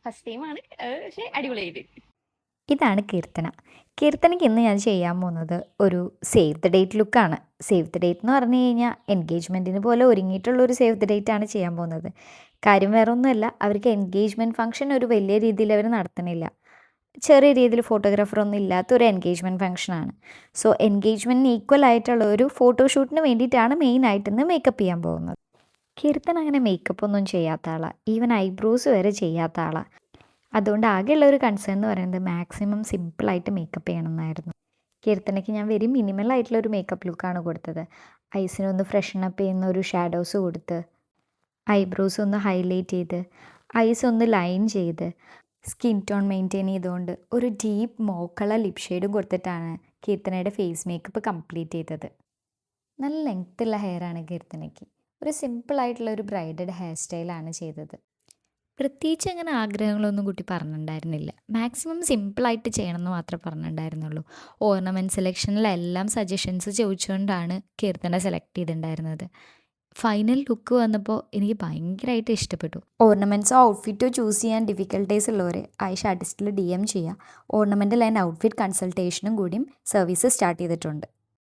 First ടൈമാണ്. പക്ഷേ അടിപൊളിയായിട്ട്. ഇതാണ് കീർത്തന. കീർത്തനയ്ക്ക് ഇന്ന് ഞാൻ ചെയ്യാൻ പോകുന്നത് ഒരു സേവ് ദ ഡേറ്റ് ലുക്കാണ്. സേവ് ദ ഡേറ്റ് എന്ന് പറഞ്ഞു കഴിഞ്ഞാൽ എൻഗേജ്മെൻറ്റിന് പോലെ ഒരുങ്ങിയിട്ടുള്ളൊരു സേവ് ദ ഡേറ്റ് ആണ് ചെയ്യാൻ പോകുന്നത്. കാര്യം വേറെ ഒന്നുമല്ല, അവർക്ക് എൻഗേജ്മെൻറ്റ് ഫംഗ്ഷൻ ഒരു വലിയ രീതിയിൽ അവർ നടത്തണില്ല. ചെറിയ രീതിയിൽ ഫോട്ടോഗ്രാഫറൊന്നും ഇല്ലാത്ത ഒരു എൻഗേജ്മെൻറ്റ് ഫംഗ്ഷനാണ്. സോ എൻഗേജ്മെൻറ്റിന് ഈക്വൽ ആയിട്ടുള്ള ഒരു ഫോട്ടോഷൂട്ടിന് വേണ്ടിയിട്ടാണ് മെയിനായിട്ട് ഇന്ന് മേക്കപ്പ് ചെയ്യാൻ പോകുന്നത്. കീർത്തൻ അങ്ങനെ മേക്കപ്പ് ഒന്നും ചെയ്യാത്ത ആളാണ്. ഈവൻ ഐബ്രോസ് വരെ ചെയ്യാത്ത ആളാണ്. അതുകൊണ്ട് ആകെയുള്ള ഒരു കൺസേൺ എന്ന് പറയുന്നത് മാക്സിമം സിമ്പിളായിട്ട് മേക്കപ്പ് ചെയ്യണം എന്നായിരുന്നു. കീർത്തനയ്ക്ക് ഞാൻ വെരി മിനിമൽ ആയിട്ടുള്ള ഒരു മേക്കപ്പ് ലുക്കാണ് കൊടുത്തത്. ഐസിനൊന്ന് ഫ്രഷൻ അപ്പ് ചെയ്യുന്ന ഒരു ഷാഡോസ് കൊടുത്ത്, ഐബ്രോസ് ഒന്ന് ഹൈലൈറ്റ് ചെയ്ത്, ഐസ് ഒന്ന് ലൈൻ ചെയ്ത്, സ്കിൻ ടോൺ മെയിൻറ്റെയിൻ ചെയ്തുകൊണ്ട് ഒരു ഡീപ്പ് മോക്കളർ ലിപ് ഷെയ്ഡും കൊടുത്തിട്ടാണ് കീർത്തനയുടെ ഫേസ് മേക്കപ്പ് കംപ്ലീറ്റ് ചെയ്തത്. നല്ല ലെങ്ത്തുള്ള ഹെയറാണ് കീർത്തനയ്ക്ക്. ഒരു സിമ്പിളായിട്ടുള്ള ഒരു ബ്രൈഡഡ് ഹെയർ സ്റ്റൈലാണ് ചെയ്തത്. പ്രത്യേകിച്ച് അങ്ങനെ ആഗ്രഹങ്ങളൊന്നും കുട്ടി പറഞ്ഞിട്ടുണ്ടായിരുന്നില്ല. മാക്സിമം സിമ്പിളായിട്ട് ചെയ്യണമെന്ന് മാത്രമേ പറഞ്ഞിട്ടുണ്ടായിരുന്നുള്ളൂ. ഓർണമെൻറ്റ് സെലക്ഷനിലെല്ലാം സജഷൻസ് ചോദിച്ചുകൊണ്ടാണ് കീർത്തന സെലക്ട് ചെയ്തിട്ടുണ്ടായിരുന്നത്. ഫൈനൽ ലുക്ക് വന്നപ്പോൾ എനിക്ക് ഭയങ്കരമായിട്ട് ഇഷ്ടപ്പെട്ടു. ഓർണമെൻറ്റ്സോ ഔട്ട്ഫിറ്റോ ചൂസ് ചെയ്യാൻ ഡിഫിക്കൽട്ടീസ് ഉള്ളവർ ആയിഷ ആർട്ടിസ്റ്റിൽ DM ചെയ്യുക. ഓർണമെൻ്റൽ ആൻഡ് ഔട്ട്ഫിറ്റ് കൺസൾട്ടേഷനും കൂടിയും സർവീസ് സ്റ്റാർട്ട് ചെയ്തിട്ടുണ്ട്.